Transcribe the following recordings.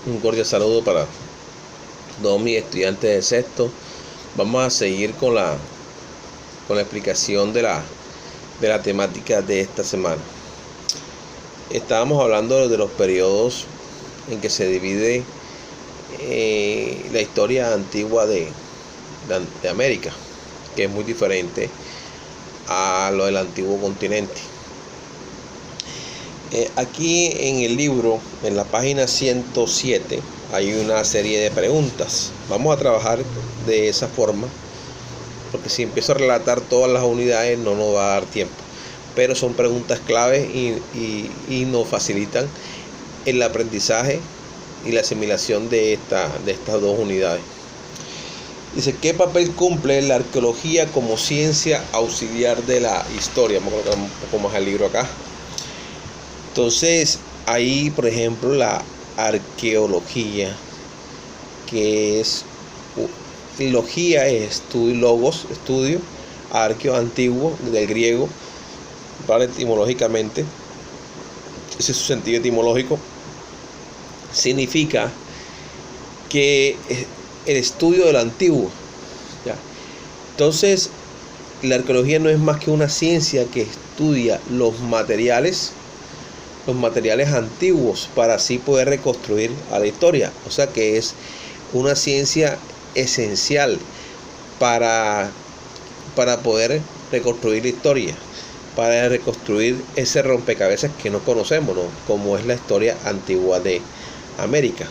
Un cordial saludo para todos mis estudiantes de sexto. Vamos a seguir con la explicación de la temática de esta semana. Estábamos hablando de los periodos en que se divide la historia antigua de América, que es muy diferente a lo del antiguo continente. Aquí en el libro, en la página 107, hay una serie de preguntas. Vamos a trabajar de esa forma, porque si empiezo a relatar todas las unidades no nos va a dar tiempo. Pero son preguntas claves y nos facilitan el aprendizaje y la asimilación de estas dos unidades. Dice, ¿qué papel cumple la arqueología como ciencia auxiliar de la historia? Vamos a colocar un poco más el libro acá. Entonces, ahí, por ejemplo, la arqueología, que es logía, es estudio, logos, estudio, arqueo, antiguo, del griego, ¿vale? Etimológicamente, ese es su sentido etimológico, significa que el estudio del antiguo, ¿ya? Entonces, la arqueología no es más que una ciencia que estudia los materiales antiguos para así poder reconstruir a la historia. O sea que es una ciencia esencial para poder reconstruir la historia, para reconstruir ese rompecabezas que no conocemos, ¿no? Como es la historia antigua de América.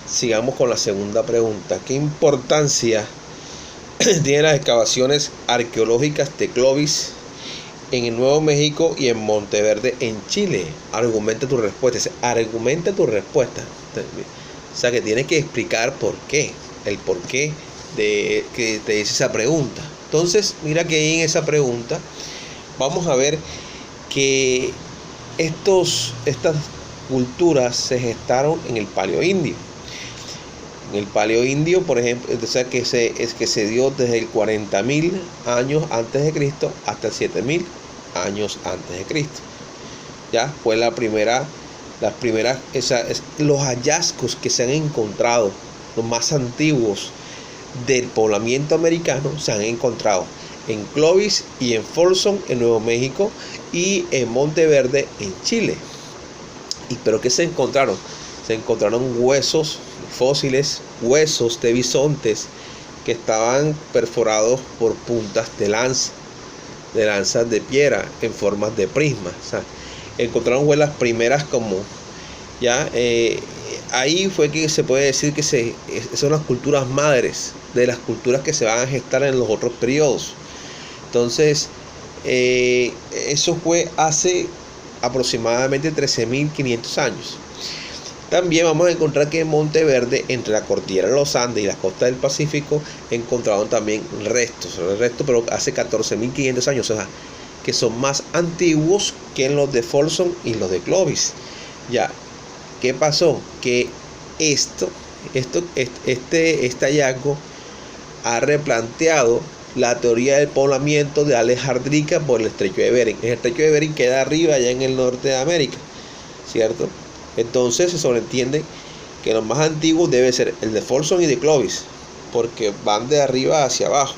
Sigamos con la segunda pregunta. ¿Qué importancia tienen las excavaciones arqueológicas de Clovis en el Nuevo México y en Monteverde en Chile? Argumenta tu respuesta. Argumenta tu respuesta. O sea que tienes que explicar por qué. El por qué de que te dice esa pregunta. Entonces, mira que ahí en esa pregunta vamos a ver que estas culturas se gestaron en el Paleoindio. En el Paleoindio, por ejemplo, o sea que se dio desde el 40.000 años antes de Cristo hasta 7.000 años antes de Cristo. Ya fue los hallazgos que se han encontrado, los más antiguos del poblamiento americano, se han encontrado en Clovis y en Folsom en Nuevo México y en Monteverde en Chile. ¿Pero qué se encontraron? Se encontraron huesos, fósiles, huesos de bisontes que estaban perforados por puntas de lanzas de piedra en formas de prisma. O sea, encontraron las primeras como ya ahí fue que se puede decir que son las culturas madres de las culturas que se van a gestar en los otros periodos. Entonces eso fue hace aproximadamente 13.500 años. También vamos a encontrar que en Monteverde, entre la cordillera de los Andes y las costas del Pacífico, encontraron también restos, pero hace 14.500 años, o sea, que son más antiguos que en los de Folsom y los de Clovis. Ya, ¿qué pasó? Que este hallazgo ha replanteado la teoría del poblamiento de Alejandrica por el estrecho de Bering. El estrecho de Bering queda arriba, allá en el norte de América, ¿cierto? Entonces se sobreentiende que los más antiguos debe ser el de Folsom y de Clovis, porque van de arriba hacia abajo.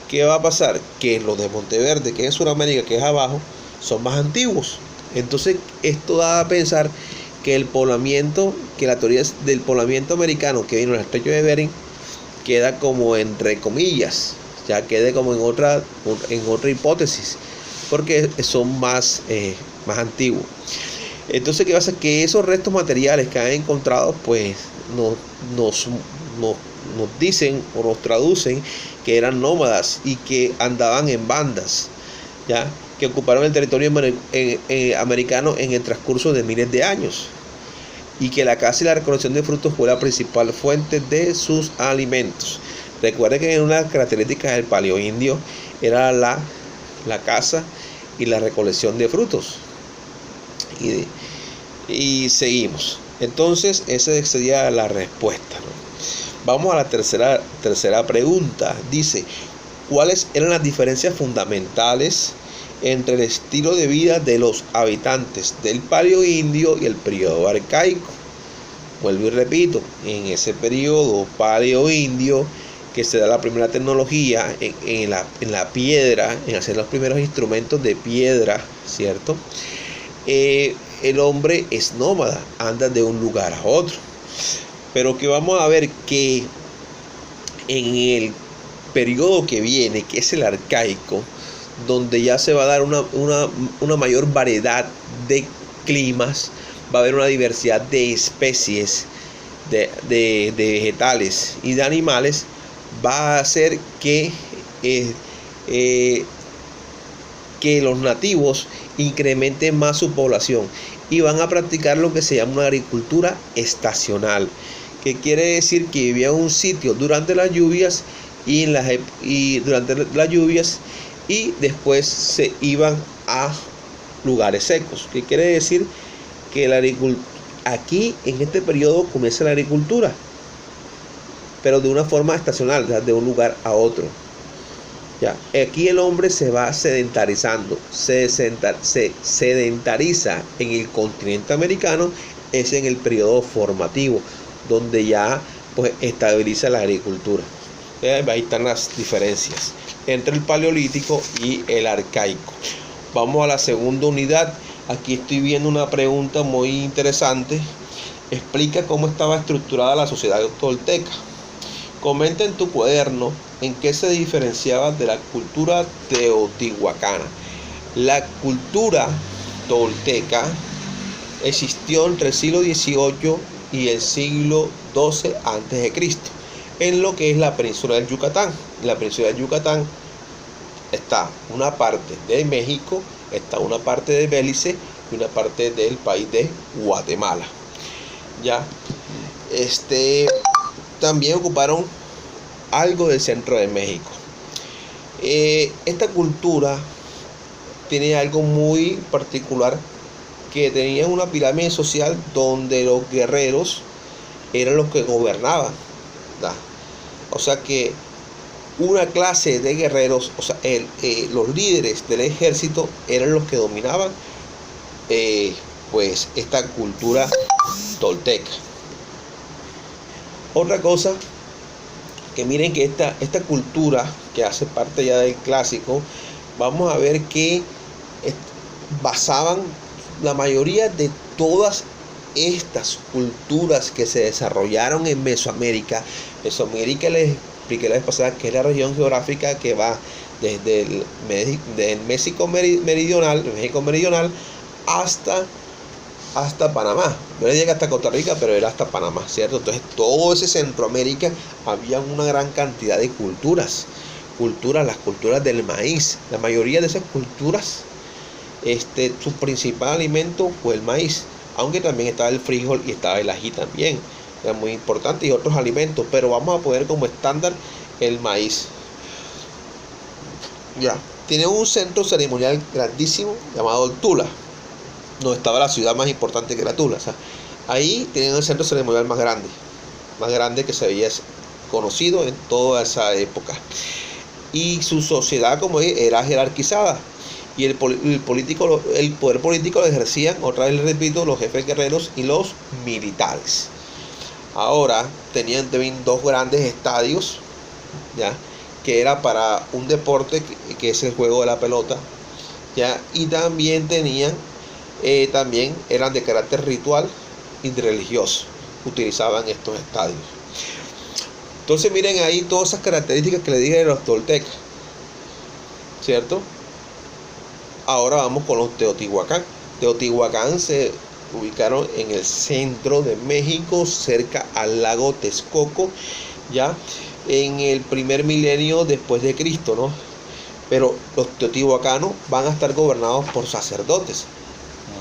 ¿Qué va a pasar? Que los de Monteverde, que es en Sudamérica, que es abajo, son más antiguos. Entonces esto da a pensar que la teoría del poblamiento americano que vino en el estrecho de Bering queda como entre comillas, ya quede como en otra hipótesis, porque son más antiguos. Entonces, ¿qué pasa? Que esos restos materiales que han encontrado, pues nos dicen o nos traducen que eran nómadas y que andaban en bandas, ya que ocuparon el territorio americano en el transcurso de miles de años, y que la caza y la recolección de frutos fue la principal fuente de sus alimentos. Recuerden que una de las características del paleoindio era la caza y la recolección de frutos. Y seguimos. Entonces, esa sería la respuesta, ¿no? Vamos a la tercera pregunta. Dice, ¿cuáles eran las diferencias fundamentales entre el estilo de vida de los habitantes del Paleoindio y el periodo arcaico. Vuelvo y repito, en ese periodo Paleoindio, que se da la primera tecnología en la piedra, en hacer los primeros instrumentos de piedra, ¿cierto? El hombre es nómada, anda de un lugar a otro. Pero que vamos a ver que en el periodo que viene, que es el arcaico, donde ya se va a dar una mayor variedad de climas, va a haber una diversidad de especies de vegetales y de animales, va a hacer que los nativos incrementen más su población y van a practicar lo que se llama una agricultura estacional, que quiere decir que vivían en un sitio durante las lluvias y después se iban a lugares secos, que quiere decir que aquí en este periodo comienza la agricultura, pero de una forma estacional, de un lugar a otro. Ya, aquí el hombre se va sedentarizando, se sedentariza en el continente americano, es en el periodo formativo, donde ya pues estabiliza la agricultura. Ahí están las diferencias entre el paleolítico y el arcaico. Vamos a la segunda unidad. Aquí estoy viendo una pregunta muy interesante. Explica cómo estaba estructurada la sociedad tolteca. Comenta en tu cuaderno en qué se diferenciaba de la cultura teotihuacana. La cultura tolteca existió entre el siglo XVIII y el siglo XII a.C. en lo que es la península del Yucatán. En la península del Yucatán está una parte de México, está una parte de Belice y una parte del país de Guatemala. Ya, también ocuparon algo del centro de México. Esta cultura tiene algo muy particular, que tenía una pirámide social donde los guerreros eran los que gobernaban, ¿da? O sea que una clase de guerreros, o sea, los líderes del ejército eran los que dominaban pues esta cultura tolteca. Otra cosa, que miren que esta cultura que hace parte ya del clásico, vamos a ver que basaban la mayoría de todas estas culturas que se desarrollaron en Mesoamérica. Mesoamérica, les expliqué la vez pasada, que es la región geográfica que va desde el México meridional hasta Panamá. No le llega hasta Costa Rica, pero era hasta Panamá, ¿cierto? Entonces todo ese Centroamérica había una gran cantidad de culturas, las culturas del maíz. La mayoría de esas culturas, su principal alimento fue el maíz, aunque también estaba el frijol y estaba el ají también, era muy importante, y otros alimentos, pero vamos a poner como estándar el maíz. Ya, tiene un centro ceremonial grandísimo llamado el Tula, donde estaba la ciudad más importante, que era Tula. O sea, ahí tenían el centro ceremonial más grande que se había conocido en toda esa época. Y su sociedad, como era jerarquizada, y el poder político lo ejercían, otra vez les repito, los jefes guerreros y los militares. Ahora tenían también dos grandes estadios, ya, que era para un deporte que es el juego de la pelota, ya, y también eran de carácter ritual y religioso, utilizaban estos estadios. Entonces miren ahí todas esas características que le dije de los toltecas, ¿cierto? Ahora vamos con los Teotihuacán. Teotihuacán se ubicaron en el centro de México, cerca al lago Texcoco, ya en el primer milenio después de Cristo, ¿no? Pero los teotihuacanos van a estar gobernados por sacerdotes,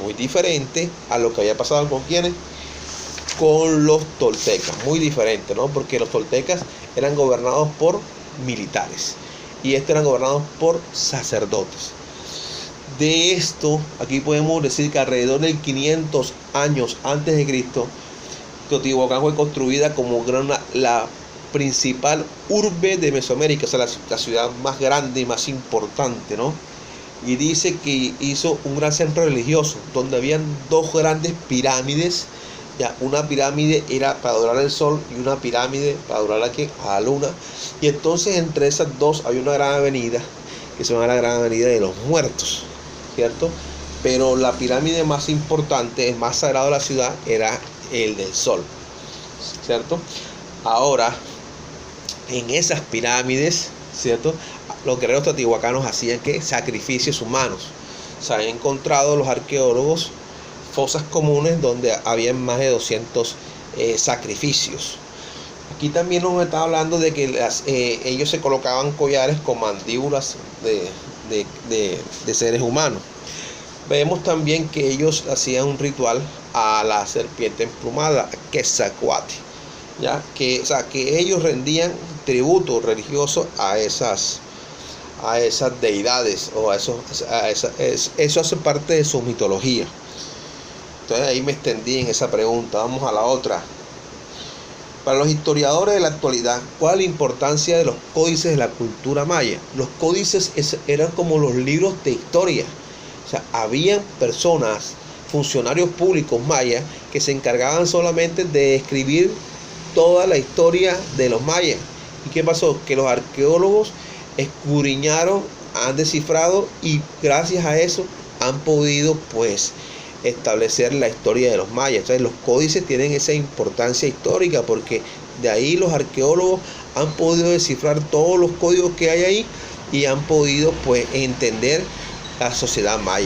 muy diferente a lo que había pasado con quienes, con los toltecas, muy diferente, ¿no? Porque los toltecas eran gobernados por militares y estos eran gobernados por sacerdotes. De esto, aquí podemos decir que alrededor de 500 años antes de Cristo, Teotihuacán fue construida como la principal urbe de Mesoamérica, o sea, la ciudad más grande y más importante, ¿no? y dice que hizo un gran centro religioso donde habían dos grandes pirámides. Ya, una pirámide era para adorar al sol y una pirámide para adorar a la luna. Y entonces entre esas dos hay una gran avenida que se llama la Gran Avenida de los Muertos, ¿cierto? Pero la pirámide más importante, el más sagrado de la ciudad, era el del sol, ¿cierto? Ahora, en esas pirámides, ¿cierto?, los guerreros teotihuacanos hacían que sacrificios humanos. Se han encontrado los arqueólogos fosas comunes donde habían más de 200 sacrificios. Aquí también nos está hablando de que ellos se colocaban collares con mandíbulas de seres humanos. Vemos también que ellos hacían un ritual a la serpiente emplumada, Quetzalcóatl, ya que, o sea, que ellos rendían tributo religioso a esas deidades, o eso hace parte de su mitología. Entonces ahí me extendí en esa pregunta. Vamos a la otra. Para los historiadores de la actualidad, ¿cuál es la importancia de los códices de la cultura maya? Los códices eran como los libros de historia. O sea, habían personas, funcionarios públicos mayas, que se encargaban solamente de escribir toda la historia de los mayas. ¿Y qué pasó? Que los arqueólogos escudriñaron, han descifrado, y gracias a eso han podido pues establecer la historia de los mayas. Entonces los códices tienen esa importancia histórica porque de ahí los arqueólogos han podido descifrar todos los códigos que hay ahí y han podido pues entender la sociedad maya.